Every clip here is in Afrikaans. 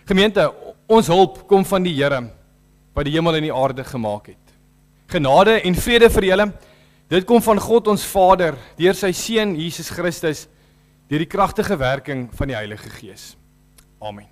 Gemeente, ons hulp kom van die Here, wat die hemel en die aarde gemaak het. Genade en vrede vir julle, dit kom van God ons Vader, deur sy Seun Jesus Christus, deur die kragtige werking van die Heilige Gees. Amen.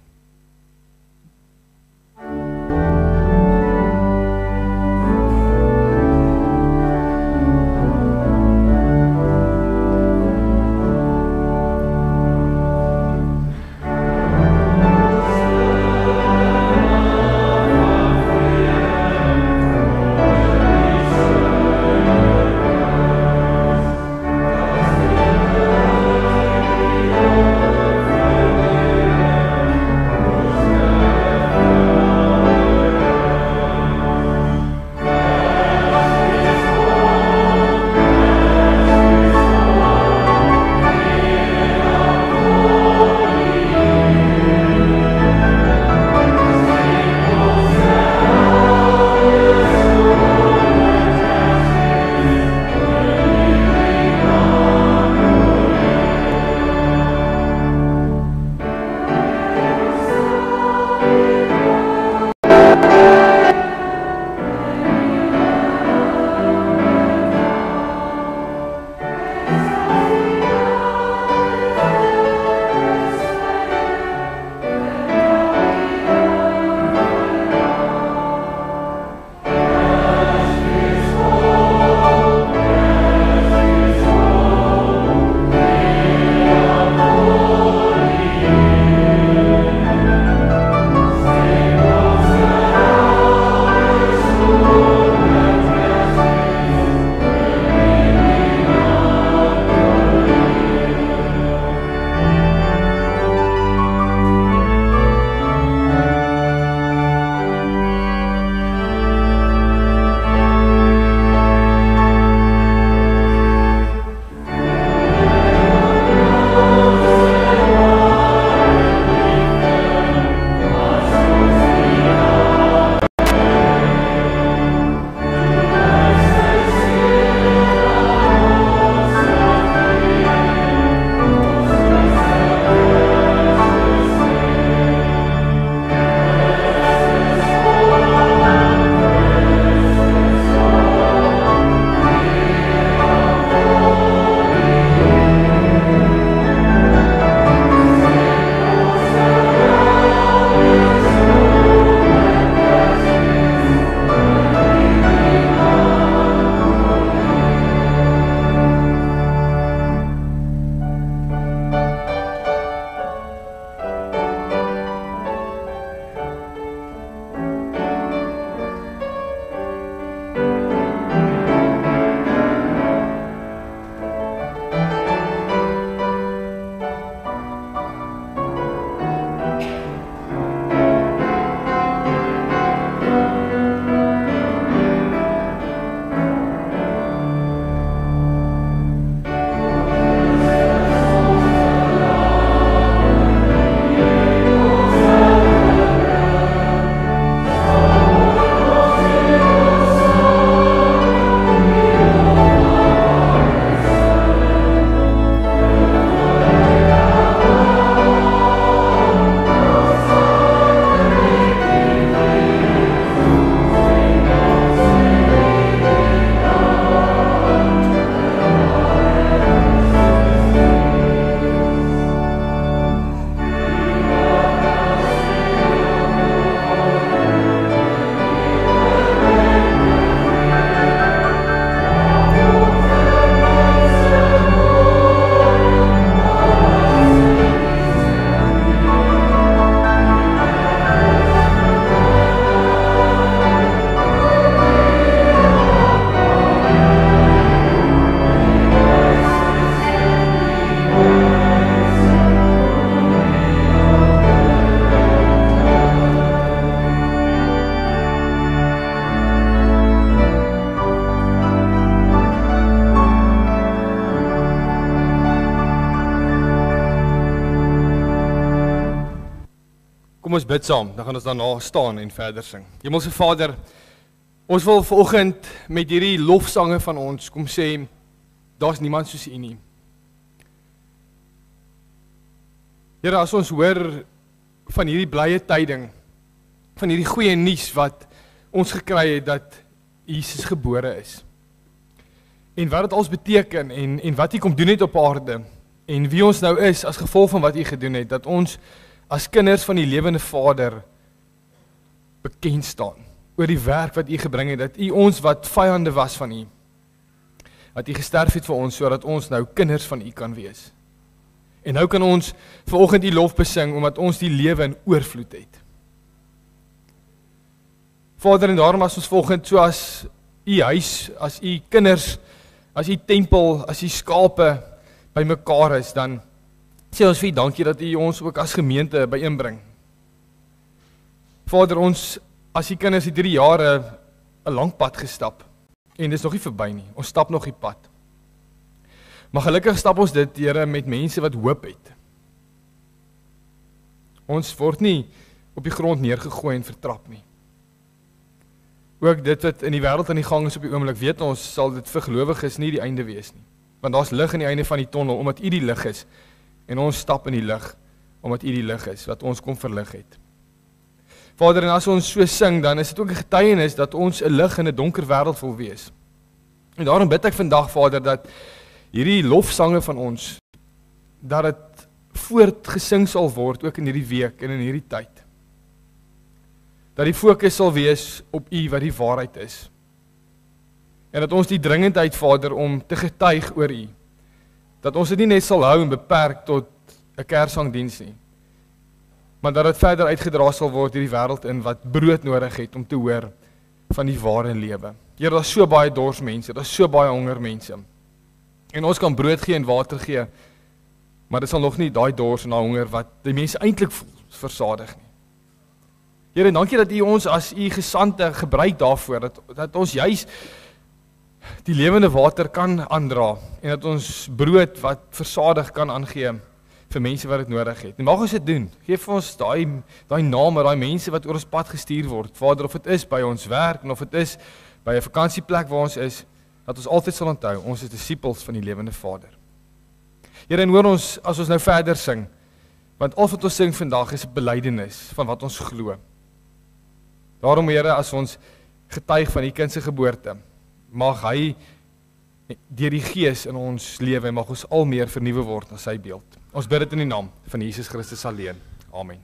Kom ons bid saam, dan gaan ons daarna staan en verder sing. Hemelse Vader, ons wil vanoggend met hierdie lofsange van ons kom sê, daar's niemand soos U nie. Here, as ons hoor van hierdie blye tyding, van hierdie goeie nuus wat ons gekry het dat Jesus gebore is. En wat dit alles beteken en wat hy kom doen het op aarde en wie ons nou is as gevolg van wat hy gedoen het, dat ons as kinders van die lewende Vader bekend staan oor die werk wat hy gebring het, dat hy ons wat vyande was van hy, dat hy gesterf het vir ons, sodat ons nou kinders van hy kan wees. En nou kan ons vanoggend die lof besing, omdat ons die lewe in oorvloed het. Vader, en daarom as ons volgend, so as u huis, as u kinders, as u tempel, as u skape by mekaar is, dan sê ons vir u dankie dat u ons ook as gemeente byeenbring. Vader, ons as u kinders het 3 jare 'n lang pad gestap, en dit is nog nie verby nie, ons stap nog die pad. Maar gelukkig stap ons dit, Here, met mense wat hoop het. Ons word nie op die grond neergegooi en vertrap nie. Ook dit wat in die wêreld aan die gang is op die oomblik, weet ons, sal dit vir gelowiges nie die einde wees nie. Want daar's lig aan die einde van die tonnel, omdat u die lig is, en ons stap in die lig, omdat u die lig is, wat ons kom verlig het. Vader, en as ons so sing, dan is dit ook 'n getuienis dat ons 'n lig in 'n donker wêreld wil wees. En daarom bid ek vandag, Vader, dat hierdie lofsange van ons, dat dit voortgesing sal word, ook in hierdie week en in hierdie tyd. Dat die fokus sal wees op u wat die waarheid is. En dat ons die dringendheid, Vader, om te getuig oor u, dat ons dit nie net sal hou en beperk tot 'n Kersangdiens nie, maar dat dit verder uitgedra sal word hierdie wêreld in wat brood nodig het om te hoor van die ware lewe. Here, daar's so baie dors mense, daar's so baie honger mense. En ons kan brood gee en water gee, maar dit sal nog nie daai dors en daai honger wat die mense eintlik voel, versadig nie. Here, dankie dat u ons as u gesande gebruik daarvoor, dat ons juis die lewende water kan aandra, en dat ons brood wat versadig kan aangee vir mense wat dit nodig het. En mag ons dit doen, geef ons daai name, daai mense wat oor ons pad gestuur word, Vader, of dit is by ons werk, en of dit is by 'n vakansieplek waar ons is, dat ons altyd sal onthou, ons is disippels van die lewende Vader. Here, en hoor ons, as ons nou verder sing, want al wat ons sing vandag is 'n belydenis van wat ons glo. Daarom, Here, as ons getuig van die kind se geboorte, mag hy deur die Gees in ons lewe, mag ons al meer vernuwe word na sy beeld. Ons bid dit in die naam van Jesus Christus alleen. Amen.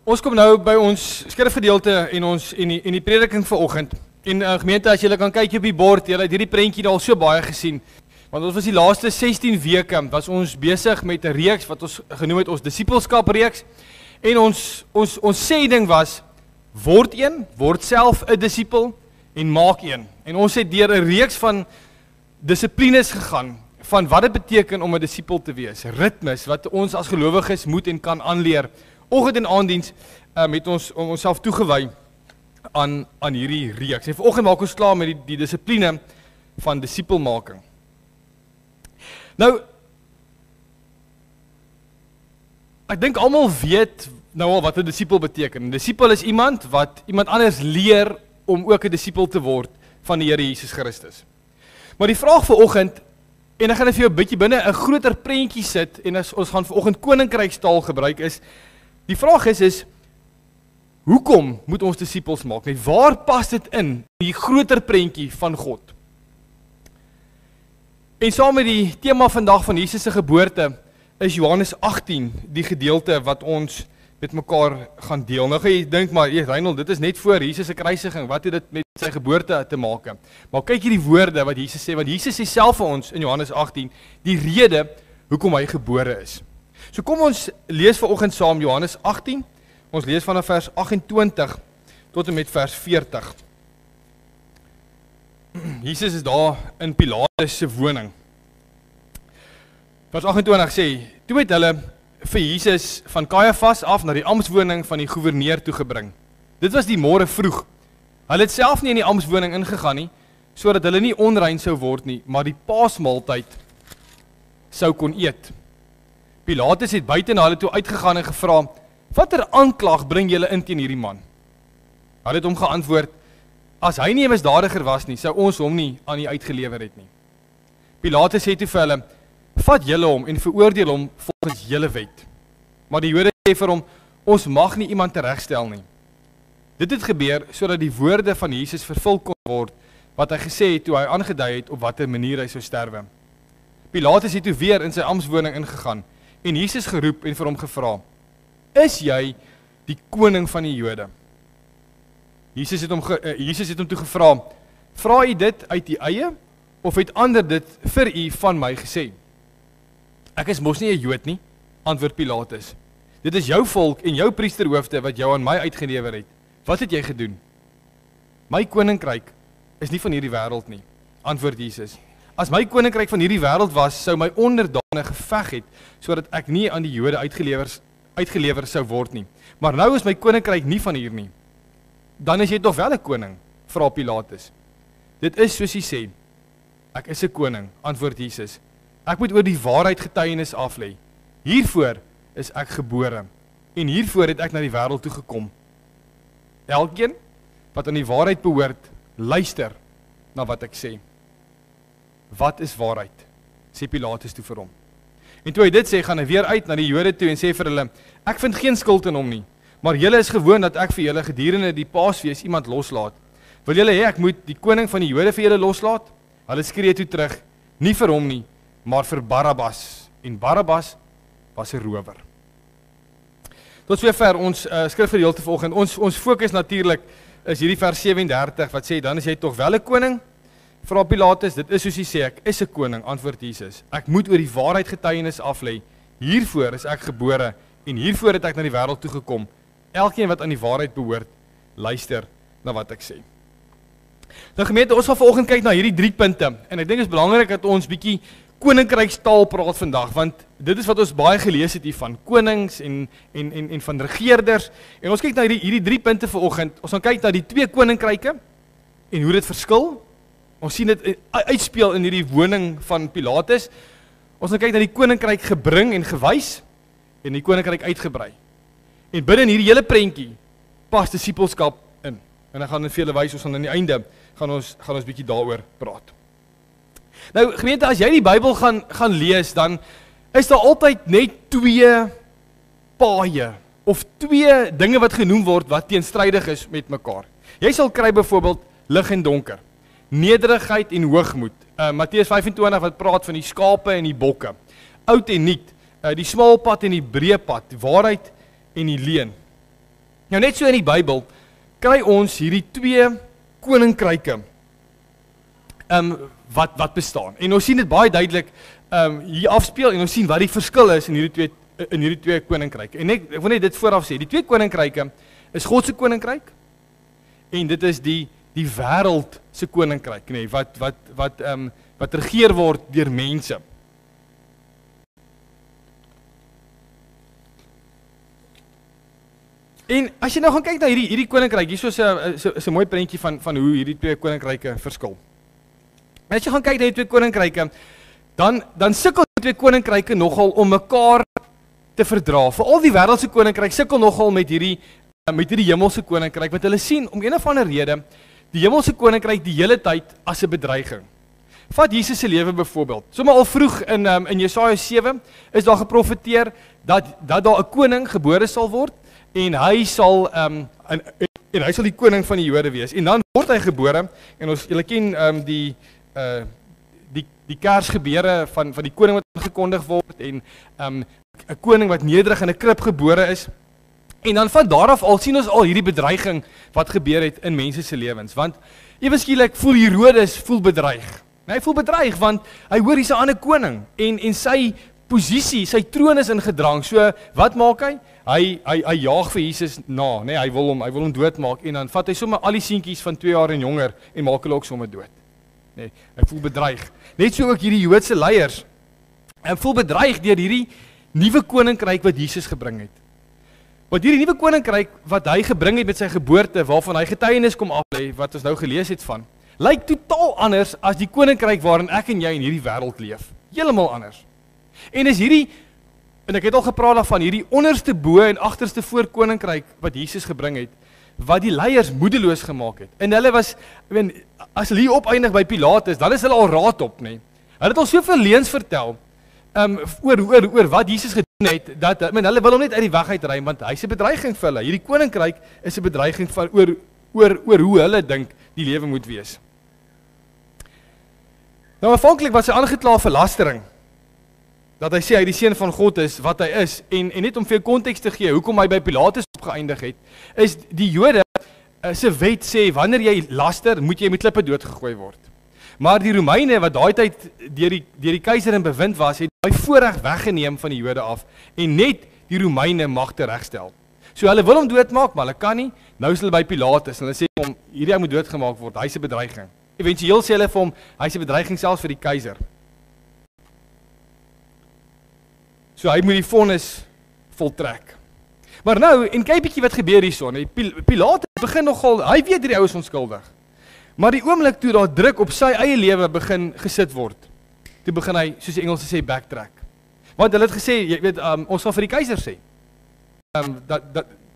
Ons kom nou by ons skrifgedeelte en die prediking vanoggend. En gemeente, as julle kan kyk op die bord, julle het hierdie prentjie al so baie gesien. Want ons was die laaste 16 weke, was ons besig met 'n reeks wat ons genoem het ons disippelskap reeks. En ons sê ding was, word een, word self 'n disipel en maak een. En ons het deur 'n reeks van dissiplines gegaan, van wat dit beteken om 'n disipel te wees. Ritmes, wat ons as gelowiges moet en kan aanleer. Oggend en aanddiens met ons om onsself toegewy aan hierdie reeks. En vanoggend maak ons klaar met die dissipline van disipelmaking. Nou, ek dink almal weet nou al wat 'n disipel beteken. 'n Disipel is iemand wat iemand anders leer om ook 'n disipel te word van die Here Jesus Christus. Maar die vraag vanoggend, en ek gaan dit vir jou 'n bietjie binne 'n groter prentjie sit, en as ons gaan vanoggend koninkrykstaal gebruik is, die vraag is, hoekom moet ons disipels maak? Net waar pas dit in die groter prentjie van God? En saam met die tema vandag van Jesus se geboorte is Johannes 18 die gedeelte wat ons met mekaar gaan deel. Nou gaan jy dink maar, Reinhold, dit is net voor Jesus se kruisiging, wat het dit met sy geboorte te maak? Maar kyk hierdie woorde wat Jesus sê, want Jesus sê self vir ons in Johannes 18 die rede hoekom hy gebore is. So kom ons lees vanoggend saam Johannes 18. Ons lees vanaf vers 28 tot en met vers 40. Jesus is daar in Pilatus se woning. Vers 28 sê, toe het hulle vir Jesus van Kajafas af na die amptswoning van die goewerneur toe gebring. Dit was die môre vroeg. Hulle het self nie in die amptswoning ingegaan nie, sodat hulle nie onrein sou word nie, maar die paasmaaltyd sou kon eet. Pilatus het buite na hulle toe uitgegaan en gevra, watter aanklag bring julle in teen hierdie man? Hulle het hom geantwoord, as hy nie 'n misdadiger was nie, sou ons hom nie aan u uitgelewer het nie. Pilatus sê toe vir hulle, vat julle hom en veroordeel hom volgens julle wet. Maar die Jode sê vir hom, ons mag nie iemand teregstel nie. Dit het gebeur sodat die woorde van Jesus vervul kon word, wat hy gesê het toe hy aangedui het op watter manier hy sou sterwe. Pilatus het toe weer in sy amptswoning ingegaan en Jesus geroep en vir hom gevra, is jy die koning van die Jode? Jesus het hom toe gevra, vra u dit uit u eie, of het ander dit vir u van my gesê? Ek is mos nie 'n Jood nie, antwoord Pilatus. Dit is jou volk en jou priesterhoofde wat jou aan my uitgelewer het. Wat het jy gedoen? My koninkryk is nie van hierdie wêreld nie, antwoord Jesus. As my koninkryk van hierdie wêreld was, sou my onderdane geveg het, sodat ek nie aan die Jode uitgelewer sou word nie. Maar nou is my koninkryk nie van hier nie. Dan is jy toch wel 'n koning, vra Pilatus. Dit is soos hy sê, ek is 'n koning, antwoord Jesus. Ek moet oor die waarheid getuienis aflê. Hiervoor is ek gebore, en hiervoor het ek na die wêreld toe gekom. Elkeen wat aan die waarheid behoort, luister na wat ek sê. Wat is waarheid? Sê Pilatus toe vir hom. En toe hy dit sê, gaan hy weer uit na die Jode toe en sê vir hulle, ek vind geen skuld in hom nie, maar julle is gewoon dat ek vir julle gedurende die Paasfees iemand loslaat. Wil julle hê ek moet die koning van die Jode vir julle loslaat? Hulle skree toe terug, nie vir hom nie, maar vir Barabbas. En Barabbas was 'n rower. Tot sover ons skrifgedeelte vanoggend. Ons fokus natuurlik is hierdie vers 37 wat sê, dan is jy toch wel 'n koning? Vra Pilatus, dit is soos hy sê, ek is 'n koning, antwoord Jesus. Ek moet oor die waarheid getuienis aflê. Hiervoor is ek gebore en hiervoor het ek na die wêreld toe gekom. Elkeen wat aan die waarheid behoort, luister na wat ek sê. Nou gemeente, ons gaan vanoggend kyk na hierdie 3 punte en ek dink dit is belangrik dat ons bietjie koninkrykstaal praat vandag, want dit is wat ons baie gelees het hier van konings en van regeerders. En ons kyk na hierdie 3 punte vanoggend. Ons gaan kyk na die 2 koninkryke en hoe dit verskil. Ons sien dit uitspeel in hierdie woning van Pilatus. Ons gaan kyk na die koninkryk gebring en gewys en die koninkryk uitgebrei. En binne in hierdie hele prentjie pas disipelskap in. En ek gaan dit vir julle wys, ons gaan aan die einde gaan ons bietjie daaroor praat. Nou gemeente, as jy die Bybel gaan lees, dan is daar altyd net 2 paaie of 2 dinge wat genoem word wat teenstrydig is met mekaar. Jy sal kry byvoorbeeld lig en donker, nederigheid en hoogmoed. Matteus 25 wat praat van die skape en die bokke, oud en nuut, die smal pad en die breë pad, die waarheid en die leuen. Nou net so in die Bybel kry ons hierdie twee koninkryke wat bestaan. En ons sien dit baie duidelik hier afspeel en ons sien wat die verskil is in hierdie twee koninkryke. En ek wil net dit vooraf sê, die twee koninkryke is God se koninkryk en dit is die wêreld se koninkryk, nê, wat regeer word deur mense. En as jy nou gaan kyk na hierdie koninkryk, hier is 'n mooi prentjie van hoe hierdie twee koninkryke verskil. As jy gaan kyk na die twee koninkryke, dan sukkel die twee koninkryke nogal om mekaar te verdra. Veral die wêreldse koninkryk sukkel nogal met hierdie hemelse koninkryk, want hulle sien om een of ander rede die hemelse koninkryk die hele tyd as 'n bedreiging. Vat Jesus se lewe byvoorbeeld. Sommige al vroeg in Jesaja 7 is daar geprofeteer dat daar 'n koning gebore sal word en hy sal hy sal die koning van die Jode wees. En dan word hy gebore en julle ken die Kersgebeure van die koning wat aangekondig word en 'n koning wat nederig in 'n krib gebore is. En dan van daar af al sien ons al hierdie bedreiging wat gebeur het in mense se lewens. Want ewe skielik voel Herodes bedreig. Hy voel bedreig want hy hoor hier's 'n ander koning en sy posisie, sy troon is in gedrang. So wat maak hy? Hy jaag vir Jesus na, nê? Hy wil hom doodmaak en dan vat hy sommer al die seentjies van 2 jaar en jonger en maak hulle ook sommer dood. Nee, hy voel bedreig. Net so ook hierdie Joodse leiers. Hy voel bedreig deur hierdie nuwe koninkryk wat Jesus gebring het. Want hierdie nuwe koninkryk wat hy gebring het met sy geboorte, waarvan hy getuienis kom aflê, wat ons nou gelees het van, lyk totaal anders as die koninkryk waarin ek en jy in hierdie wêreld leef. Heeltemal anders. En is hierdie, en ek het al gepraat daarvan, hierdie onderste bo en agterste voor koninkryk wat Jesus gebring het, wat die leiers moedeloos gemaak het. En hulle was, as hulle hier opeindig by Pilatus, dan is hulle al raad op, nê. Hulle het al soveel leuns vertel, oor wat Jesus gedoen het, dat hulle wil hom net uit die weg uitruim, want hy's 'n bedreiging vir hulle. Hierdie koninkryk is 'n bedreiging van oor hoe hulle dink die lewe moet wees. Nou aanvanklik was hy aangekla vir lastering, dat hy sê hy die seun van God is, wat hy is, en net om vir konteks te gee, hoekom hy by Pilatus opgeëindig het, is die Jode se wet sê, wanneer jy laster, moet jy met klippe doodgegooi word. Maar die Romeine, wat daai tyd deur die keiser in bewind was, het daai voorreg weggeneem van die Jode af, en net die Romeine mag teregstel. So hulle wil hom doodmaak, maar hulle kan nie, nou is hulle by Pilatus, en hulle sê hom, hierdie moet doodgemaak word, hy's 'n bedreiging. Eventueel sê hulle vir hom, hy's 'n bedreiging selfs vir die keiser. So hy moet die vonnis voltrek. Maar nou, en kyk bietjie wat gebeur hierson. Pilatus begin nogal, hy weet hierdie ou is onskuldig. Maar die oomblik toe daar druk op sy eie lewe begin gesit word, toe begin hy, soos die Engelse sê, backtrack. Want hulle het gesê, jy weet, ons gaan vir die keiser sê.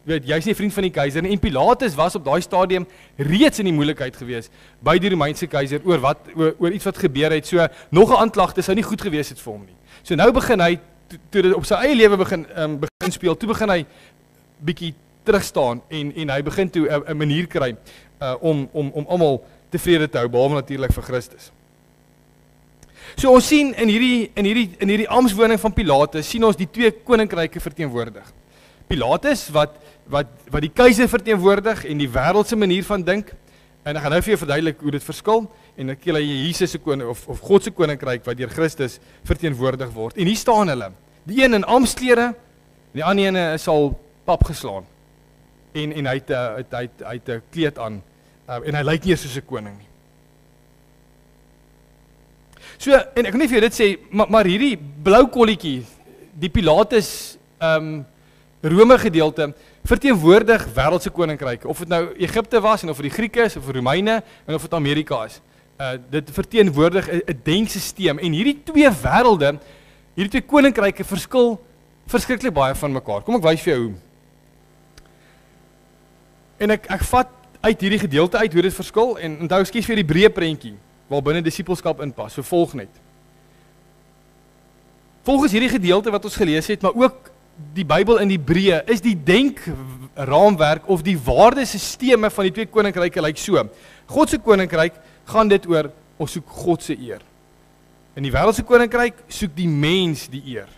Jy's nie 'n vriend van die keiser nie. En Pilatus was op daai stadium reeds in die moeilikheid gewees by die Romeinse keiser oor iets wat gebeur het. So nog 'n aanklagte sou nie goed gewees het vir hom nie. So nou begin hy toe dit op sy eie lewe begin speel, toe begin hy bietjie terugstaan en hy begin toe 'n manier kry om almal tevrede te hou, behalwe natuurlik vir Christus. So ons sien in hierdie amptswoning van Pilatus sien ons die twee koninkryke verteenwoordig. Pilatus wat die keiser verteenwoordig en die wêreldse manier van dink. En ek gaan nou vir jou verduidelik hoe dit verskil en dan kiel hy Jesus se koning of God se koninkryk wat deur Christus verteenwoordig word. En hier staan hulle. Die een in amptsklere, die ander een is al pap geslaan. En hy het 'n kleed aan en hy lyk nie soos 'n koning nie. So en ek wil nie vir jou dit sê, maar hierdie blou kolletjie, die Pilatus Rome gedeelte verteenwoordig wêreldse koninkryke, of dit nou Egipte was en of dit die Grieke is of die Romeine en of dit Amerika is. Dit verteenwoordig 'n denkstelsel en hierdie twee wêrelde, hierdie twee koninkryke verskil verskriklik baie van mekaar. Kom ek wys vir jou hoe. En ek vat uit hierdie gedeelte uit hoe dit verskil en onthou ek skies vir die breë prentjie waar binne disippelskap inpas. So volg net. Volgens hierdie gedeelte wat ons gelees het, maar ook die Bybel in die breë, is die denkraamwerk of die waardesisteme van die twee koninkryke lyk so. God se koninkryk gaan dit oor ons soek God se eer. In die wêreldse koninkryk soek die mens die eer.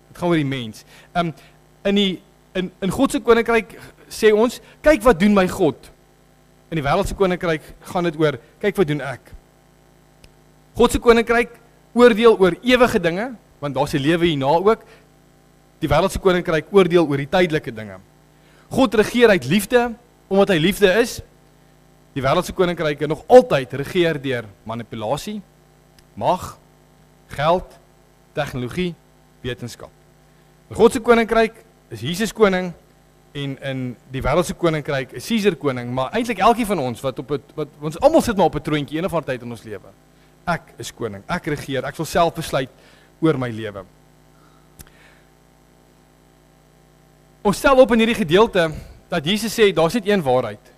Dit gaan oor die mens. In God se koninkryk sê ons, kyk wat doen my God. In die wêreldse koninkryk gaan dit oor, kyk wat doen ek. God se koninkryk oordeel oor ewige dinge, want daar's 'n lewe hierna ook. Die wêreldse koninkryk oordeel oor die tydelike dinge. God regeer uit liefde, omdat hy liefde is. Die wêreldse koninkryke nog altyd regeer deur manipulasie, mag, geld, tegnologie, wetenskap. God se koninkryk is Jesus koning en in die wêreldse koninkryk is Caesar koning, maar eintlik elkeen van ons wat ons almal sit maar op 'n troontjie eendag tyd in ons lewe. Ek is koning, ek regeer, ek sal self besluit oor my lewe. Ons stel op in hierdie gedeelte dat Jesus sê daar's net een waarheid.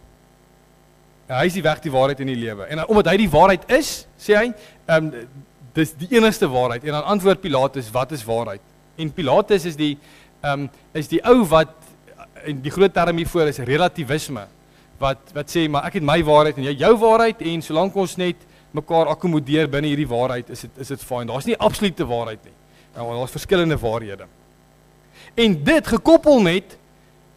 Hy is die weg, die waarheid en die lewe. En omdat hy die waarheid is, sê hy, dis die enigste waarheid. En dan antwoord Pilatus, wat is waarheid? En Pilatus is die ou wat, en die groot term hiervoor is relativisme, wat sê, maar ek het my waarheid en jy jou waarheid, en solank ons net mekaar akkommodeer binne hierdie waarheid, is dit fyn. Daar's nie absolute waarheid nie. Daar's verskillende waarhede. En dit gekoppel met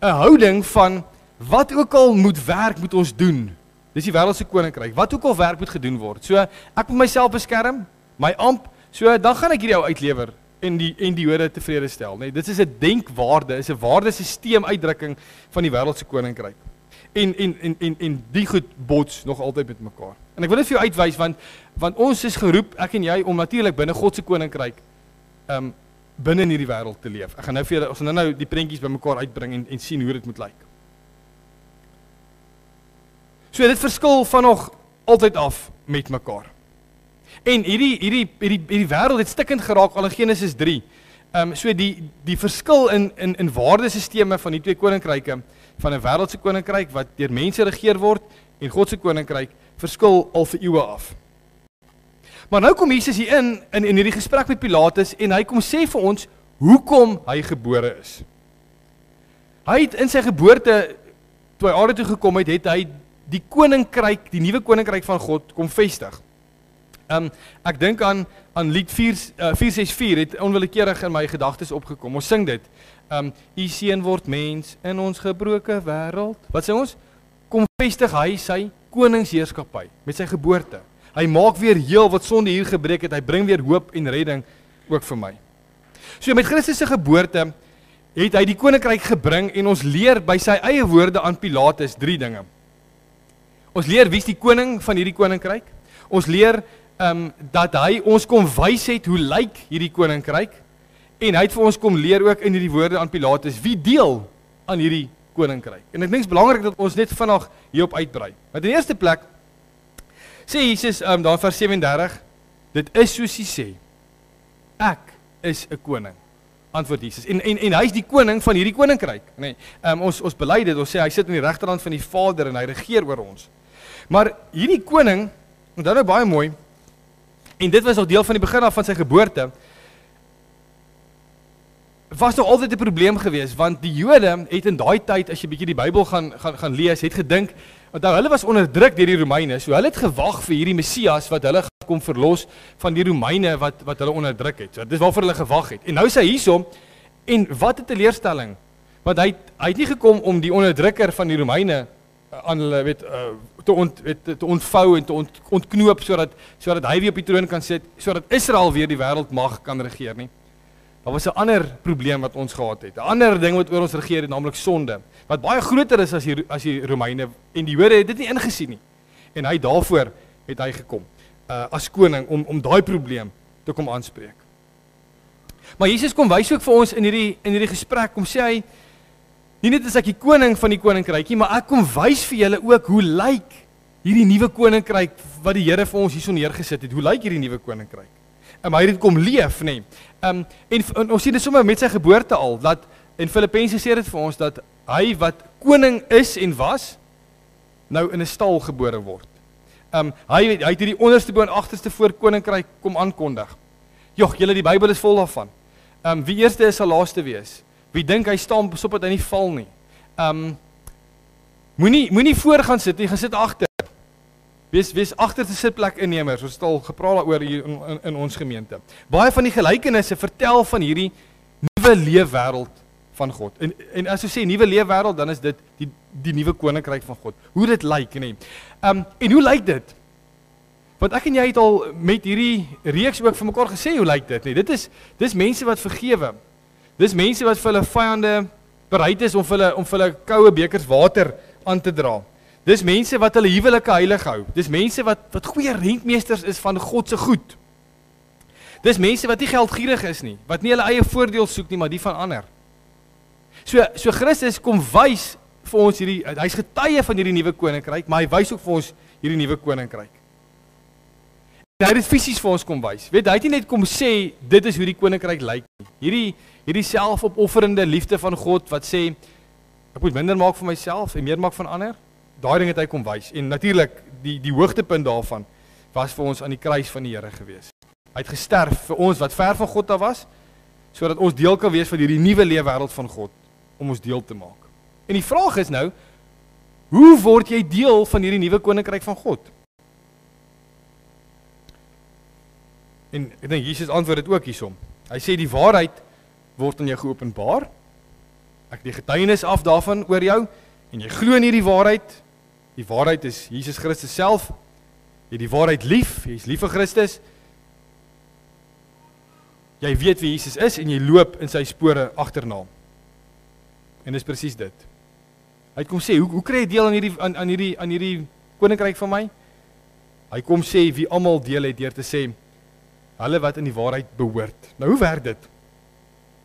'n houding van, wat ook al moet werk, moet ons doen. Dis die wêreldse koninkryk. Wat ook al werk moet gedoen word. So, ek moet myself beskerm, my amp, so dan gaan ek hierdie ou uitlewer en die Jode tevrede stel. Nee, dit is 'n denkwaarde, is 'n waardesisteem uitdrukking van die wêreldse koninkryk. En die goed bots nog altyd met mekaar. En ek wil dit vir jou uitwys, want ons is geroep, ek en jy, om natuurlik binne God se koninkryk binne in hierdie wêreld te leef. Ek gaan nou vir julle, ons gaan nou die prentjies bymekaar uitbring en sien hoe dit moet lyk. So dit verskil van nog altyd af met mekaar. En hierdie wêreld het stikkend geraak al in Genesis 3. So die verskil in waardesisteme van die twee koninkryke, van 'n wêreldse koninkryk wat deur mense regeer word en God se koninkryk verskil al vir eeue af. Maar nou kom Jesus hier in hierdie gesprek met Pilatus en hy kom sê vir ons hoekom hy gebore is. Hy het in sy geboorte, toe hy aarde toe gekom het, het hy die koninkryk, die nuwe koninkryk van God kom vestig. Ek dink aan lied 464 het onwillekeurig in my gedagtes opgekom. Ons sing dit. U seun word mens in ons gebroke wêreld. Wat sê ons? Kom vestig hy sy koningsheerskappy met sy geboorte. Hy maak weer heel wat sonde hier gebreek het. Hy bring weer hoop en redding ook vir my. So met Christus se geboorte het hy die koninkryk gebring en ons leer by sy eie woorde aan Pilatus 3 dinge. Ons leer wie is die koning van hierdie koninkryk. Ons leer dat hy ons kom wys het hoe lyk hierdie koninkryk en hy het vir ons kom leer ook in hierdie woorde aan Pilatus wie deel aan hierdie koninkryk. En ek dink dit is belangrik dat ons net vinnig hierop uitbrei. Want in die eerste plek sê Jesus daar in vers 37, dit is soos hy sê. Ek is 'n koning. Antwoord Jesus. En hy is die koning van hierdie koninkryk. Nee, ons bely dit, ons sê hy sit aan die regterhand van die Vader en hy regeer oor ons. Maar hierdie koning, en dan nou baie mooi, en dit was al deel van die begin af van sy geboorte, was nog altyd 'n probleem geweest, want die Jode het in daai tyd, as jy bietjie die Bybel gaan lees, het gedink, want hulle was onderdruk deur die Romeine, so hulle het gewag vir hierdie Messias wat hulle kom verlos van die Romeine wat hulle onderdruk het. So dis waarvoor hulle gewag het. En nou is hy hierso, en wat 'n teleurstelling, want hy het nie gekom om die onderdrukker van die Romeine aan hulle te ontvou en te ontknoop sodat hy weer op die troon kan sit, sodat Israel weer die wêreld mag kan regeer nie. Daar was 'n ander probleem wat ons gehad het. 'n Ander ding wat oor ons regeer het, naamlik sonde, wat baie groter is as die Romeine en die Jode het dit nie ingesien nie. En daarvoor het hy gekom as koning om daai probleem te kom aanspreek. Maar Jesus kom wys ook vir ons in hierdie gesprek, kom sê hy, nie net is ek die koning van die koninkrykie, maar ek kom wys vir julle ook hoe lyk hierdie nuwe koninkryk wat die Here vir ons hierso neergesit het. Hoe lyk hierdie nuwe koninkryk? Hy het dit kom leef, nê. En ons sien dit sommer met sy geboorte al, dat in Filippense sê dit vir ons dat hy wat koning is en was, nou in 'n stal gebore word. Hy het hierdie onderste bo en agterste voor koninkryk kom aankondig. Jogg, julle die Bybel is vol daarvan. Wie eerste is sal laaste wees. Wie dink hy staan besop dat hy nie val nie. Moenie voor gaan sit nie, gaan sit agter. Wees agterste sitplek innemers. Ons het al gepraat daaroor hier in ons gemeente. Baie van die gelykenisse vertel van hierdie nuwe leefwêreld van God. En as ons sê nuwe leefwêreld, dan is dit die nuwe koninkryk van God. Hoe dit lyk, nee. En hoe lyk dit? Want ek en jy het al met hierdie reeks ook vir mekaar gesê hoe lyk dit, nee. Dis mense wat vergewe. Dis mense wat vir hulle vyande bereid is om vir hulle koue bekers water aan te dra. Dis mense wat hulle huwelike heilig hou. Dis mense wat goeie rentmeesters is van God se goed. Dis mense wat nie geldgierig is nie, wat nie hulle eie voordeel soek nie, maar die van ander. So Christus kom wys vir ons hy's getuie van hierdie nuwe koninkryk, maar hy wys ook vir ons hierdie nuwe koninkryk. En hy het dit fisies vir ons kom wys. Weet, hy het nie net kom sê dit is hoe die koninkryk lyk nie. Hierdie selfopofferende liefde van God wat sê ek moet minder maak vir myself en meer maak van ander. Daai ding het hy kom wys. En natuurlik die hoogtepunt daarvan was vir ons aan die kruis van die Here gewees. Hy het gesterf vir ons wat ver van God af was, sodat ons deel kan wees van hierdie nuwe leefwêreld van God om ons deel te maak. En die vraag is nou, hoe word jy deel van hierdie nuwe koninkryk van God? En ek dink Jesus antwoord dit ook hiersom. Hy sê die waarheid word aan jou geopenbaar. Ek die getuienis af daarvan oor jou en jy glo in hierdie waarheid. Die waarheid is Jesus Christus self. Jy die waarheid lief, jy is lief vir Christus. Jy weet wie Jesus is en jy loop in sy spore agterna. En dis presies dit. Hy kom sê, hoe kry jy deel aan hierdie koninkryk van my? Hy kom sê wie almal deel het deur te sê hulle wat in die waarheid behoort. Nou hoe werk dit?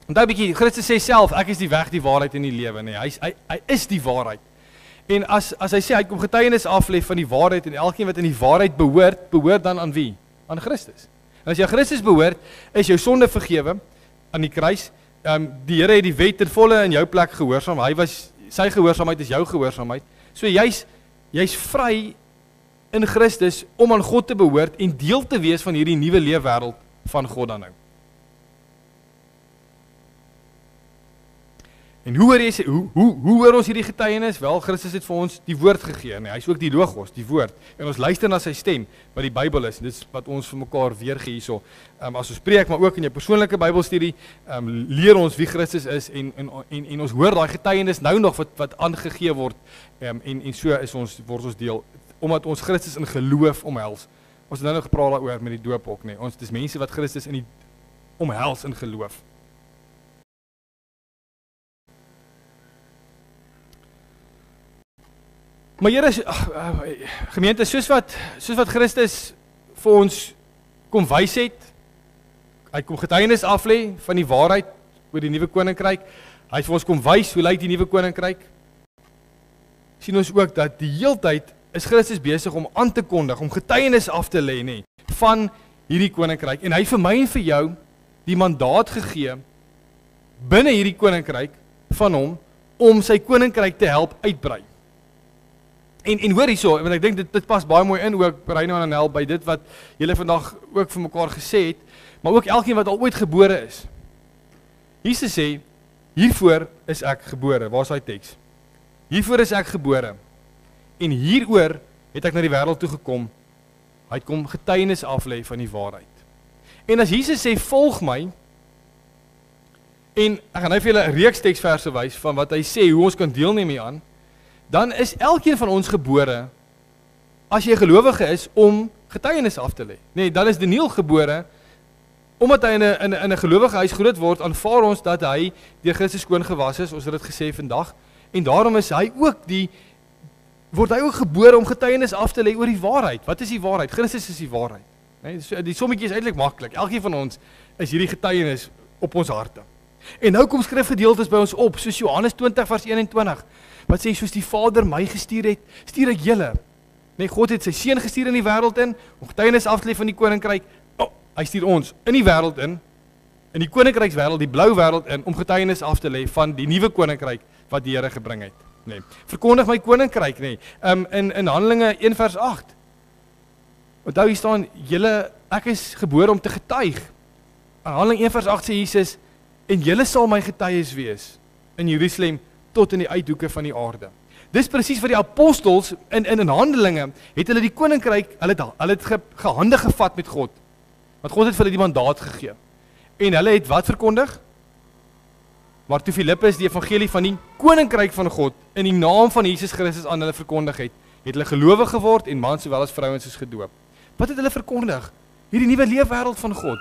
Want daai bietjie Christus sê self, ek is die weg, die waarheid en die lewe, nee, hy is die waarheid. En as hy sê hy kom getuienis aflê van die waarheid en elkeen wat in die waarheid behoort dan aan wie? Aan Christus. En as jy aan Christus behoort, is jou sonde vergewe aan die kruis. Die Here het die wet ten volle in jou plek gehoorsaam. Sy gehoorsaamheid is jou gehoorsaamheid. So jy's vry in Christus om aan God te behoort en deel te wees van hierdie nuwe leefwêreld van God dan nou. En hoe hoor ons hierdie getuienis? Wel, Christus het vir ons die woord gegee, nee, hy is ook die Logos, die woord. En ons luister na sy stem, wat die Bybel is. En dit is wat ons vir mekaar weergee hierso. As ons preek, maar ook in jou persoonlike Bybelstudie, leer ons wie Christus is en ons hoor daai getuienis nou nog wat aangegee word. En so word ons deel omdat ons Christus in geloof omhels. Ons het nou nog gepraat daaroor met die doop ook, nee. Ons dis mense wat Christus in die omhels in geloof. Maar Here, gemeente, soos wat Christus vir ons kom wys het, hy kom getuienis aflê van die waarheid oor die nuwe koninkryk. Hy het vir ons kom wys hoe lyk die nuwe koninkryk. Sien ons ook dat die heeltyd is Christus besig om aan te kondig, om getuienis af te lê, nee, van hierdie koninkryk. En hy het vir my en vir jou die mandaat gegee binne hierdie koninkryk van hom om sy koninkryk te help uitbrei. En hoor hierso, want ek dink dit pas baie mooi in ook Reino en Anel by dit wat julle vandag ook vir mekaar gesê het, maar ook elkeen wat al ooit gebore is. Jesus sê, hiervoor is ek gebore. Waar is daai teks? Hiervoor is ek gebore. En hieroor het ek na die wêreld toe gekom. Hy kom getuienis aflê van die waarheid. En as Jesus sê, volg my, en ek gaan nou vir julle 'n reeks teksverse wys van wat hy sê, hoe ons kan deelneem hieraan, dan is elkeen van ons gebore, as jy 'n gelowige is, om getuienis af te lê. Nee, dan is Daniel gebore, omdat hy in 'n gelowige huis groot word, aanvaar ons dat hy deur Christus skoon gewas is, ons het dit gesê vandag, en daarom is hy ook word hy ook gebore om getuienis af te lê oor die waarheid. Wat is die waarheid? Christus is die waarheid. Nee, so, die sommetjie is eintlik maklik. Elkeen van ons is hierdie getuienis op ons harte. En nou kom skrifgedeeltes by ons op, soos Johannes 20 vers 21, wat sê, soos die Vader my gestuur het, stuur ek julle. Nee, God het sy seun gestuur in die wêreld in, om getuienis af te lê van die koninkryk. Hy stuur ons in die wêreld in die koninkrykswêreld, die blou wêreld in, om getuienis af te lê van die nuwe koninkryk wat die Here gebring het. Nee. Verkondig my koninkryk, nee. In Handelinge 1 vers 8. Onthou hier staan, ek is gebore om te getuig. In Handelinge 1 vers 8 sê Jesus, en julle sal my getuies wees in Jerusalem tot in die uithoeke van die aarde. Dis presies wat die apostels in Handelinge het hulle die koninkryk, hulle het gehande gevat met God. Want God het vir hulle die mandaat gegee. En hulle het wat verkondig? Maar toe Filippus die evangelie van die koninkryk van God in die naam van Jesus Christus aan hulle verkondig het hulle gelowig geword en mans sowel as vrouens is gedoop. Wat het hulle verkondig? Hierdie nuwe leefwêreld van God.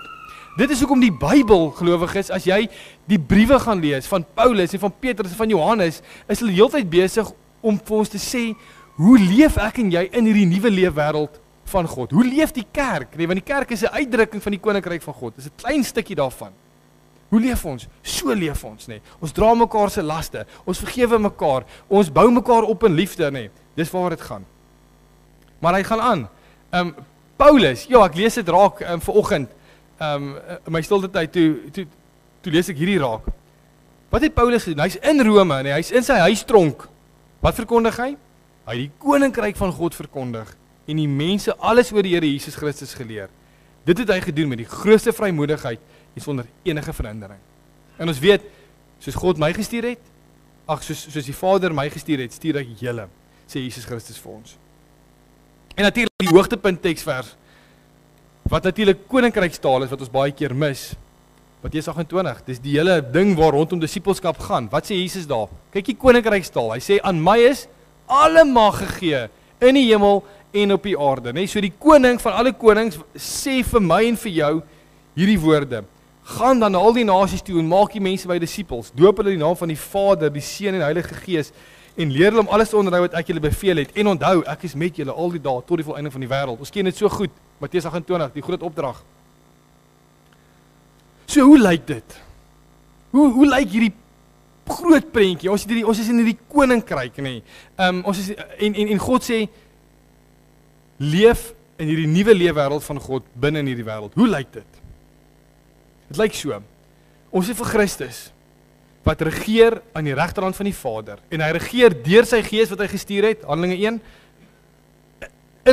Dit is hoekom die Bybel gelowig is. As jy die briewe gaan lees van Paulus en van Petrus en van Johannes, is hulle heeltyd besig om vir ons te sê, hoe leef ek en jy in hierdie nuwe leefwêreld van God? Hoe leef die kerk? Nee, want die kerk is 'n uitdrukking van die koninkryk van God. Dis 'n klein stukkie daarvan. Hoe leef ons? So leef ons, nê. Ons dra mekaar se laste, ons vergewe mekaar, ons bou mekaar op in liefde, nê. Dis waar dit gaan. Maar hy gaan aan. Paulus, ja, ek lees dit raak vanoggend. In my stilte tyd toe lees ek hierdie raak. Wat het Paulus gedoen? Hy's in Rome, nê. Hy's in sy huistronk. Wat verkondig hy? Hy het die koninkryk van God verkondig en die mense alles oor die Here Jesus Christus geleer. Dit het hy gedoen met die grootste vrymoedigheid en sonder enige verhindering. En ons weet, soos God my gestuur het, soos die Vader my gestuur het, stuur ek julle, sê Jesus Christus vir ons. En natuurlik die hoogtepunt teksvers, wat natuurlik koninkrykstaal is, wat ons baie keer mis, Matteus 28, dis die hele ding waar rondom disippelskap gaan. Wat sê Jesus daar? Kyk die koninkrykstaal, hy sê, aan my is alle mag gegee, in die hemel en op die aarde. Nee, so die koning van alle konings sê vir my en vir jou hierdie woorde. Gaan dan na al die nasies toe en maak die mense my disippels. Doop hulle in die naam van die Vader, die Seun en die Heilige Gees en leer hulle om alles te onderhou wat ek julle beveel het. En onthou, ek is met julle al die dae tot die volëinding van die wêreld. Ons ken dit so goed. Matteus 28, die groot opdrag. So hoe lyk dit? Hoe lyk hierdie groot prentjie? Ons is in hierdie koninkryk, nê. Ons is en God sê leef in hierdie nuwe leefwêreld van God binne in hierdie wêreld. Hoe lyk dit? Dit lyk so. Ons het vir Christus wat regeer aan die regterhand van die Vader en hy regeer deur sy Gees wat hy gestuur het, Handelinge 1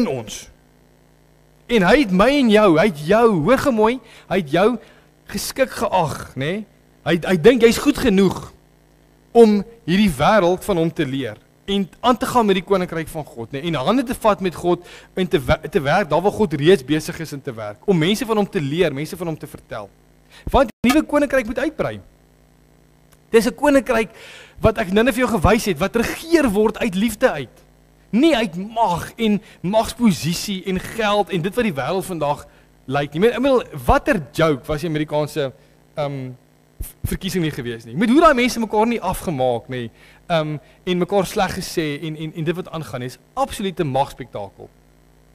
in ons. En hy het my en jou, hy het jou, hoor gemooi, hy het jou geskik geag, nê? Hy dink jy's goed genoeg om hierdie wêreld van hom te leer en aan te gaan met die koninkryk van God, nê? En hande te vat met God en te werk daar waar God reeds besig is om te werk, om mense van hom te leer, mense van hom te vertel. Want die nuwe koninkryk moet uitbrei. Dis 'n koninkryk wat ek nou net vir jou gewys het, wat regeer word uit liefde uit. Nie uit mag en magsposisie en geld en dit wat die wêreld vandag lyk nie. Ek bedoel, watter joke was die Amerikaanse verkiesing nie gewees nie. Met hoe daai mense mekaar nie afgemaak nie, en mekaar sleg gesê en dit wat aangaan is absolute magspektakel.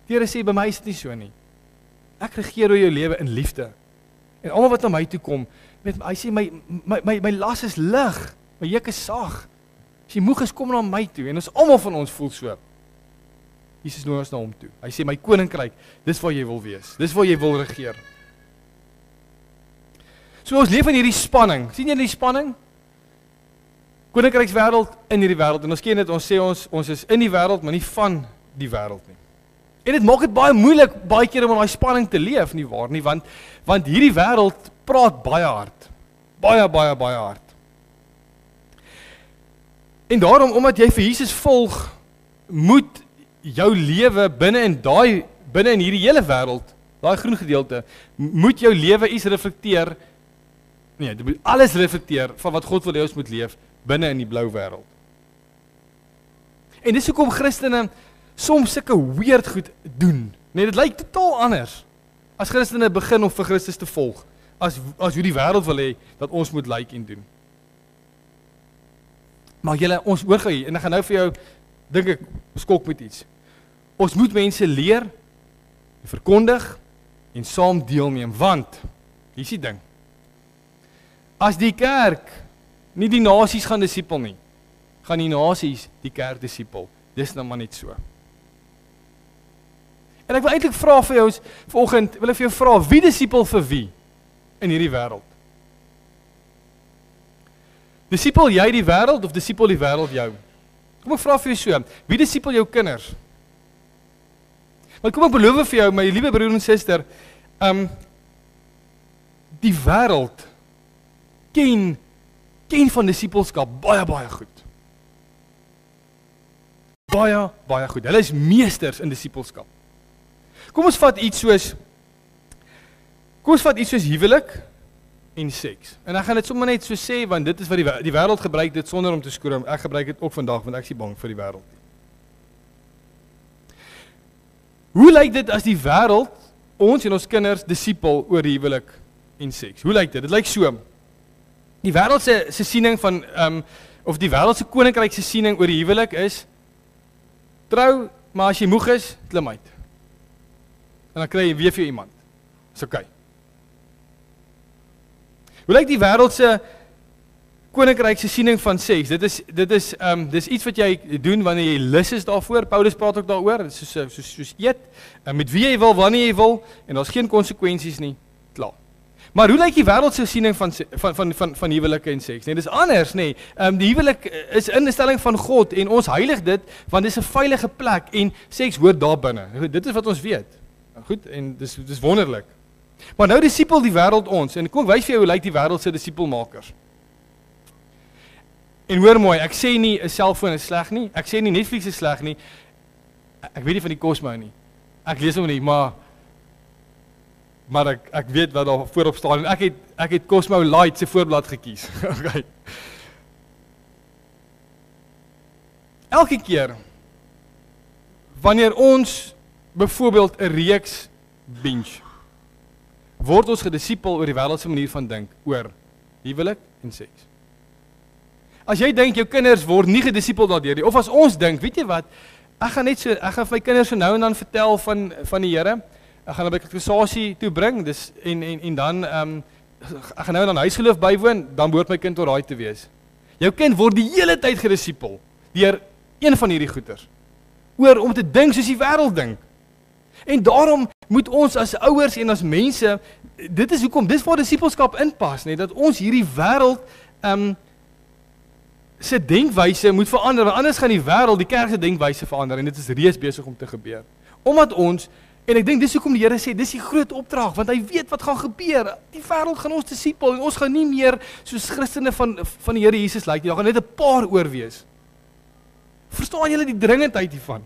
Die Here sê by my is dit nie so nie. Ek regeer oor jou lewe in liefde. En almal wat na my toe kom, hy sê my las is lig, my juk is sag. As jy moeg is, kom na my toe en ons almal van ons voel so. Jesus nooi ons na hom toe. Hy sê my koninkryk, dis waar jy wil wees. Dis waar jy wil regeer. So ons leef in hierdie spanning. Sien jy die spanning? Koninkrykswêreld in hierdie wêreld. En ons ken dit, ons sê ons is in die wêreld, maar nie van die wêreld nie. En dit maak dit baie moeilik baie keer om in daai spanning te leef, nie waar nie, want hierdie wêreld praat baie hard. Baie hard. En daarom, omdat jy vir Jesus volg, moet jou lewe binne in hierdie hele wêreld, daai groen gedeelte, moet jou lewe iets reflekteer. Nee, dit moet alles reflekteer van wat God wil hê ons moet leef binne in die blou wêreld. En dis hoekom Christene soms sulke weird goed doen. Nee, dit lyk totaal anders as Christene begin om vir Christus te volg, as hoe die wêreld wil hê dat ons moet lyk en doen. Maar julle, ons hoor gou hier, en ek gaan nou vir jou, dink ek, skok met iets. Ons moet mense leer, verkondig en saam deelneem, want, hier is die ding, as die kerk nie die nasies gaan disipel nie, gaan die nasies die kerk disipel. Dis nou maar net so. En ek wil eintlik vra vir jou, vanoggend wil ek vir jou vra, wie disipel vir wie in hierdie wêreld? Disipel jy die wêreld of disipel die wêreld jou? Kom ek vra vir jou so, wie disipel jou kinders? Want kom ek beloof vir jou, my liewe broer en suster, die wêreld ken van disipelskap baie goed. Baie goed. Hulle is meesters in disipelskap. Kom ons vat iets soos huwelik en seks. En ek gaan dit sommer net so sê, want dit is wat die wêreld gebruik dit sonder om te skroom. Ek gebruik dit ook vandag, want ek is nie bang vir die wêreld nie. Hoe lyk dit as die wêreld ons en ons kinders disipel oor huwelik en seks? Hoe lyk dit? Dit lyk so. Die wêreld se siening van of die wêreld se koninkryk se siening oor die huwelik is trou, maar as jy moeg is, klim uit. En dan kry jy weer vir iemand. Dis oké. Hoe lyk die wêreld se koninkryk se siening van seks? Dis iets wat jy doen wanneer jy lus is daarvoor. Paulus praat ook daaroor. Dit is soos eet, met wie jy wil, wanneer jy wil, en daar's geen konsekwensies nie. Klaar. Maar hoe lyk die wêreld se siening van huwelike en seks? Nee, dis anders, nee. Die huwelik is 'n instelling van God en ons heilig dit want dit is 'n veilige plek en seks hoort daar binne. Dit is wat ons weet. Goed, en dis wonderlik. Maar nou disipel die wêreld ons en kom ek wys vir jou hoe lyk die wêreld se disipelmakers. En hoor mooi, ek sê nie 'n selfoon is sleg nie. Ek sê nie Netflix is sleg nie. Ek weet nie van die Cosmo nie. Ek lees hom nie, maar ek weet wat daar voorop staan en ek het Cosmo Light se voorblad gekies. Okay. Elke keer wanneer ons byvoorbeeld 'n reeks binge, word ons gedisipel oor die wêreldse manier van dink oor huwelik en seks. As jy dink jou kinders word nie gedisipel daardeur nie, of as ons dink, weet jy wat, ek gaan vir my kinders so nou en dan vertel van die Here. Ek gaan 'n bietjie konversasie toe bring, dis en dan ek gaan nou dan huisgeloof bywoon, dan behoort my kind tot daai te wees. Jou kind word die hele tyd gedisipel deur een van hierdie goeters. Oor om te dink soos die wêreld dink. En daarom moet ons as ouers en as mense, dit is hoekom, dis waar disipelskap inpas, nee, dat ons hierdie wêreld se denkwyse moet verander, want anders gaan die wêreld, die kerk se denkwyse verander en dit is reeds besig om te gebeur. Omdat ons, en ek dink dis hoekom die Here sê, dis die groot opdrag, want hy weet wat gaan gebeur. Die wêreld gaan ons disipel en ons gaan nie meer soos Christene van die Here Jesus lyk nie. Daar gaan net 'n paar oor wees. Verstaan julle die dringendheid hiervan?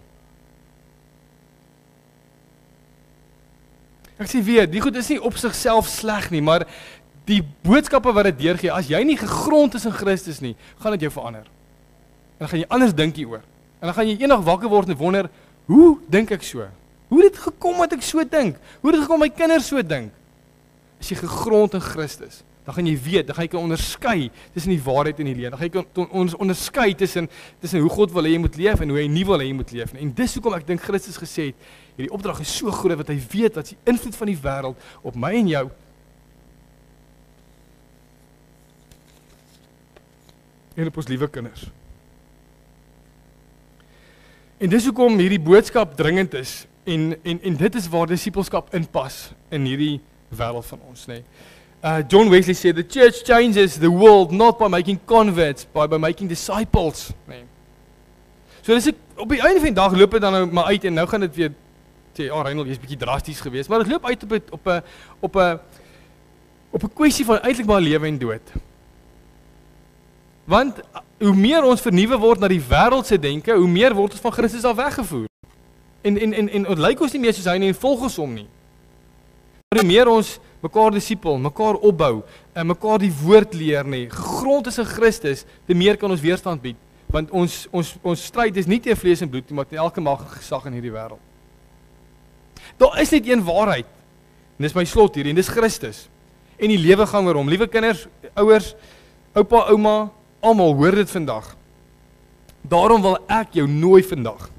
Ek sê weer, die goed is nie op sigself sleg nie, maar die boodskappe wat dit deurgee, as jy nie gegrond is in Christus nie, gaan dit jou verander. En dan gaan jy anders dink hieroor. En dan gaan jy eendag wakker word en wonder, hoe dink ek so? Hoe het dit gekom dat ek so dink? Hoe het dit gekom my kinders so dink? As jy gegrond in Christus, dan gaan jy weet, dan gaan jy kan onderskei tussen die waarheid en die leuen. Dan gaan jy kan onderskei tussen hoe God wil hê jy moet leef en hoe hy nie wil hê jy moet leef nie. En dis hoekom ek dink Christus gesê het, hierdie opdrag is so groot wat hy weet wat die invloed van die wêreld op my en jou en op ons liewe kinders. En dis hoekom hierdie boodskap dringend is en dit is waar disipelskap inpas in hierdie wêreld van ons, nee. John Wesley said the church changes the world not by making converts, by making disciples, nee. So dis ek op die einde van die dag loop dit dan nou maar uit en nou gaan dit weer sê, Reinhold, jy's bietjie drasties geweest, maar dit loop uit op 'n kwessie van eintlik maar lewe en dood. Want hoe meer ons vernuwe word na die wêreld se denke, hoe meer word ons van Christus af weggevoer. En lyk ons nie meer soos hy nie en volg ons hom nie. Maar hoe meer ons mekaar disipel, mekaar opbou, en mekaar die woord leer nie, gegrond is in Christus, te meer kan ons weerstand bied. Want ons stryd is nie teen vlees en bloed nie, maar teen elke mag en gesag in hierdie wêreld. Daar is net een waarheid. En dis my slot hier, en dis Christus. En die lewe gaan oor hom. Liewe kinders, ouers, oupa, ouma, almal hoor dit vandag. Daarom wil ek jou nooi vandag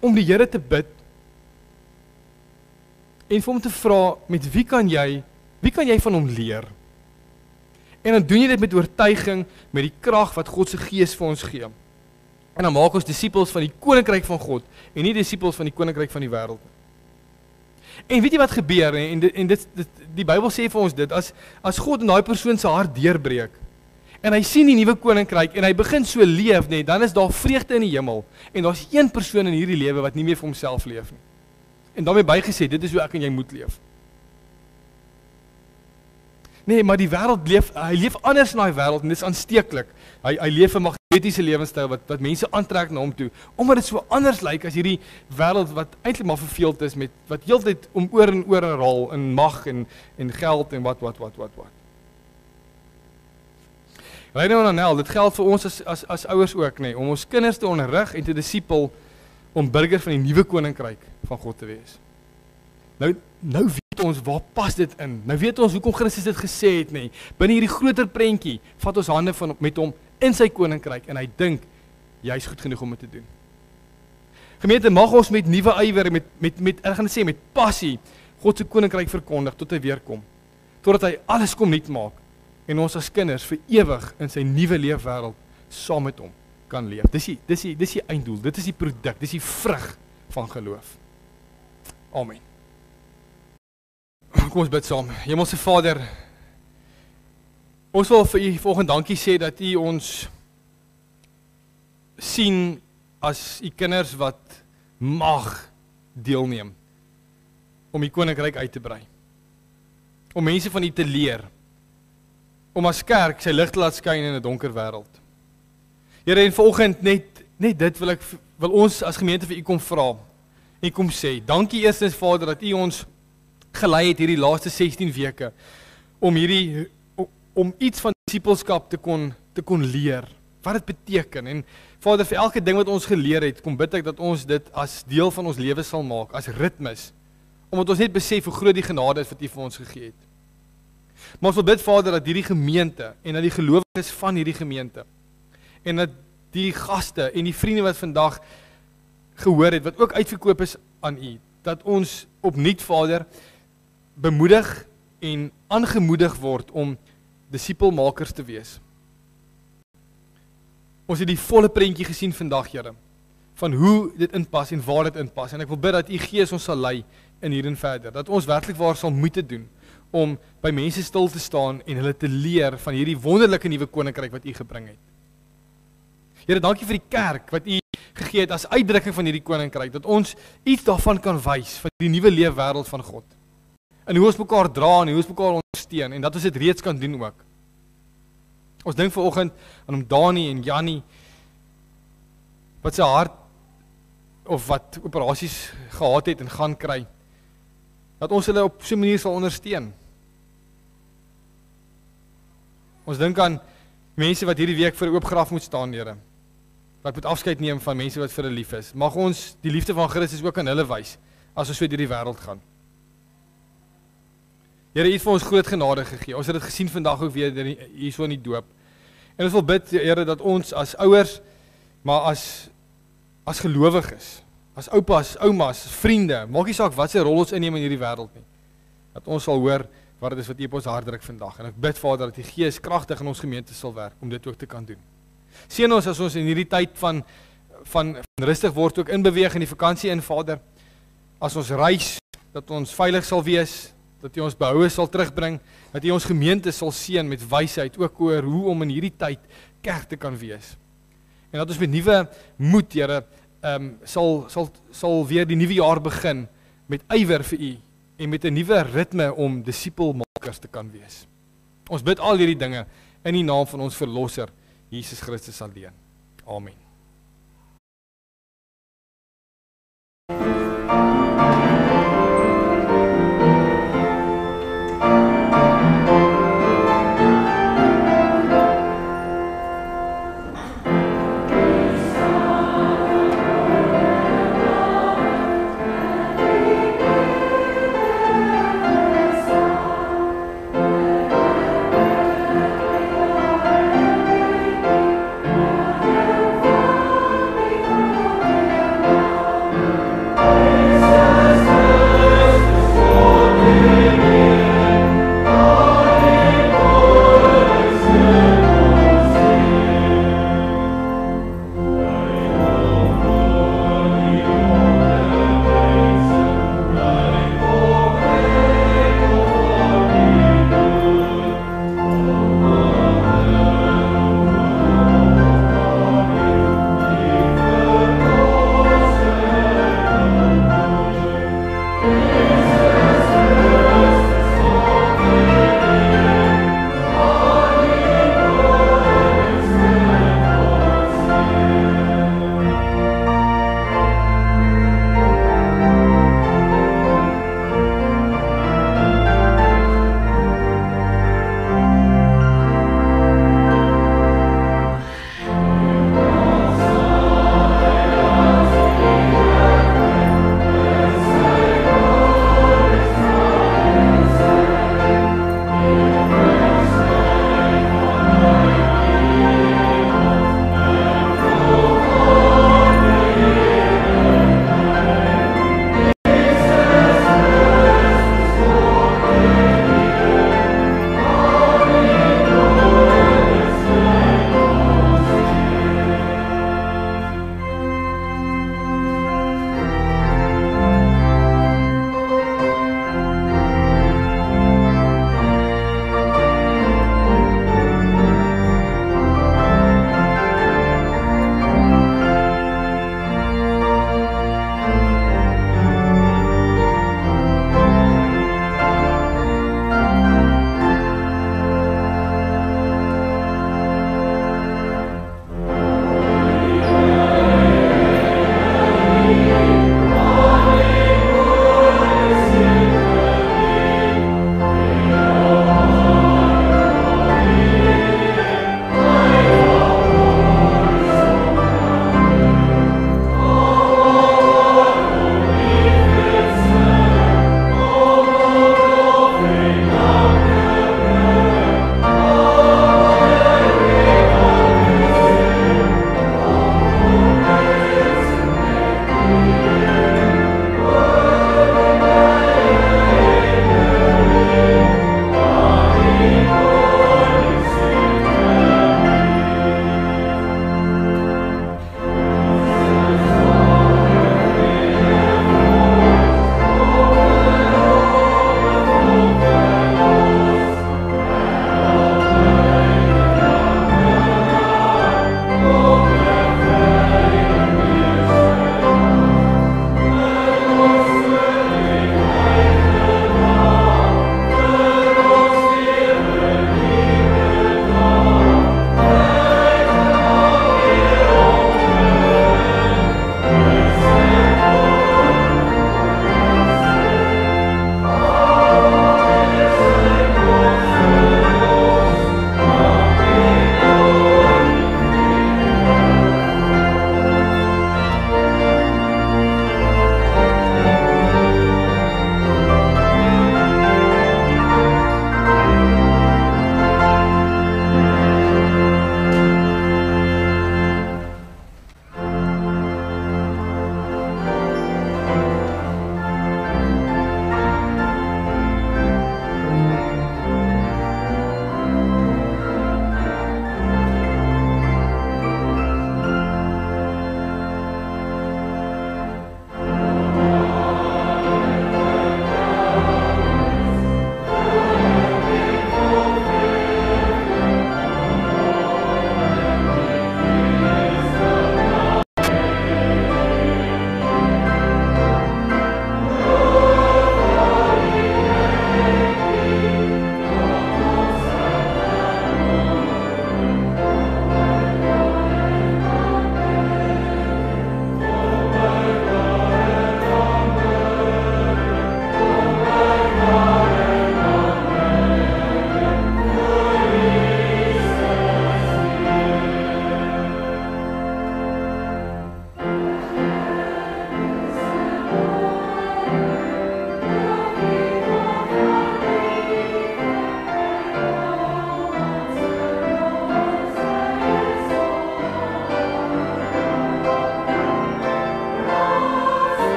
om die Here te bid en vir hom te vra, met wie kan jy van hom leer? En dan doen jy dit met oortuiging, met die krag wat God se Gees vir ons gee. En dan maak ons disipels van die koninkryk van God en nie disipels van die koninkryk van die wêreld. En weet jy wat gebeur? En die Bybel sê vir ons dit, as God in daai persoon se hart deurbreek en hy sien die nuwe koninkryk en hy begin so leef, nee, dan is daar vreugde in die hemel en daar's een persoon in hierdie lewe wat nie meer vir homself leef nie. En daarmee bygesê, dit is hoe ek en jy moet leef. Nee, maar die wêreld hy leef anders in daai wêreld en dit is aansteeklik. Hy leef 'n magnetiese lewenstyl wat mense aantrek na hom toe, omdat dit so anders lyk as hierdie wêreld wat eintlik maar verveeld is met wat heeltyd om oor en oor herhaal in mag en geld en wat. Right nou Anel, dit geld vir ons as ouers ook, nee, om ons kinders te onderrig en te disipel om burgers van die nuwe koninkryk van God te wees. Nou weet ons waar pas dit in. Nou weet ons hoekom Christus dit gesê het, nee. Binne hierdie groter prentjie vat ons hande met hom in sy koninkryk en hy dink jy's goed genoeg om dit te doen. Gemeente, mag ons met nuwe ywer ek gaan sê met passie God se koninkryk verkondig tot hy weer kom. Totdat hy alles kom nuut maak en ons as kinders vir ewig in sy nuwe leefwêreld saam met hom kan leef. Dis die einddoel. Dit is die produk, dis die vrug van geloof. Amen. Kom ons bid saam. Hemelse Vader, ons wil vir u vanoggend dankie sê dat u ons sien as u kinders wat mag deelneem om die koninkryk uit te brei. Om mense van u te leer. Om as kerk sy lig te laat skyn in 'n donker wêreld. Here, en vanoggend net dit wil ons as gemeente vir u kom vra en kom sê. Dankie eerstens Vader dat u ons gelei het hierdie laaste 16 weke om iets van disipelskap te kon leer. Wat dit beteken en Vader vir elke ding wat ons geleer het, kom bid ek dat ons dit as deel van ons lewe sal maak, as ritmes. Omdat ons net besef hoe groot die genade is wat u vir ons gegee het. Maar ons wil bid Vader dat hierdie gemeente en dat die gelowiges van hierdie gemeente en dat die gaste en die vriende wat vandag gehoor het, wat ook uitverkoop is aan u, dat ons opnuut Vader bemoedig en aangemoedig word om disipelmakers te wees. Ons het die volle prentjie gesien vandag, Here, van hoe dit inpas en waar dit inpas. En ek wil bid dat u Gees ons sal lei in hierin verder. Dat ons werklik waar sal moeite doen om by mense stil te staan en hulle te leer van hierdie wonderlike nuwe koninkryk wat u gebring het. Here, dankie vir die kerk wat u gegee het as uitdrukking van hierdie koninkryk, dat ons iets daarvan kan wys van die nuwe leefwêreld van God. En hoe ons mekaar dra en hoe ons mekaar ondersteun en dat ons dit reeds kan doen ook. Ons dink vanoggend aan Dani en Jannie wat sy hart of wat operasies gehad het en gaan kry. Dat ons hulle op so 'n manier sal ondersteun. Ons dink aan mense wat hierdie week vir 'n oop graf moet staan, Here. Wat moet afskeid neem van mense wat vir hulle lief is. Mag ons die liefde van Christus ook aan hulle wys as ons so deur die wêreld gaan. Here, u het vir ons groot genade gegee. Ons het dit gesien vandag ook weer hierso in die doop. En ons wil bid, Here, dat ons as ouers, maar as gelowiges, as oupas, oumas, vriende, maak nie saak wat se rol ons inneem in hierdie wêreld nie. Dat ons sal hoor wat dit is wat u op ons hart druk vandag. En ek bid Vader dat die Gees kragtig in ons gemeente sal werk om dit ook te kan doen. Seën ons as ons in hierdie tyd van rustig word ook inbeweeg in die vakansie in, Vader. As ons reis, dat ons veilig sal wees, dat u ons behoue sal terugbring, dat u ons gemeente sal seën met wysheid ook oor hoe om in hierdie tyd kerk te kan wees. En dat ons met nuwe moed, Here, sal weer die nuwe jaar begin met ywer vir u en met 'n nuwe ritme om disipelmakers te kan wees. Ons bid al hierdie dinge in die naam van ons verlosser Jesus Christus alleen. Amen.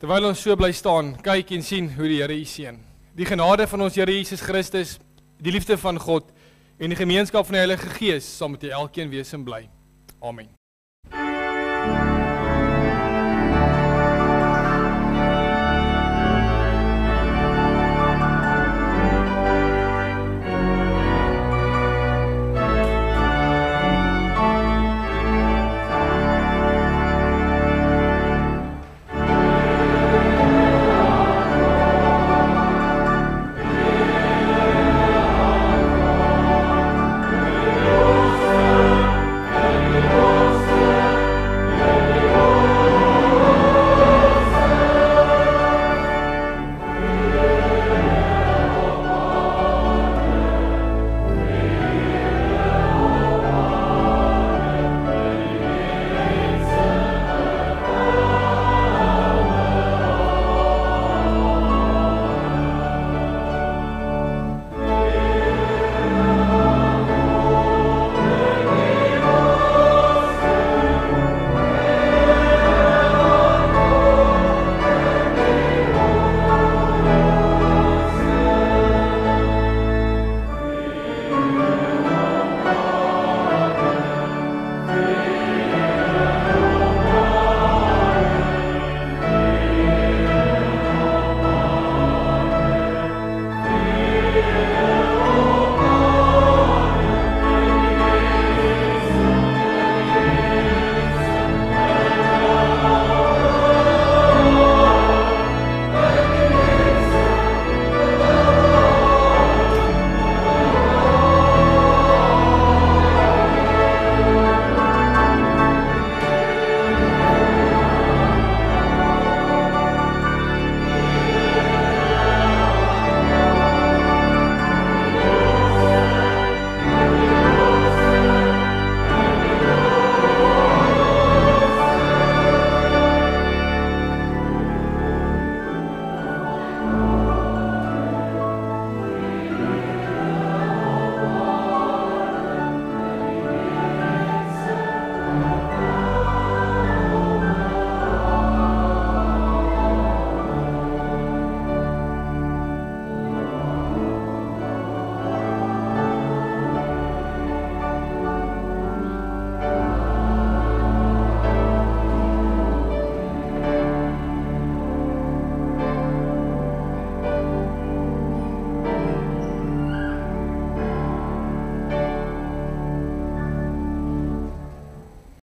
Terwyl ons so bly staan, kyk en sien hoe die Here u seën. Die genade van ons Here Jesus Christus, die liefde van God en die gemeenskap van die Heilige Gees sal met u elkeen wees en bly. Amen.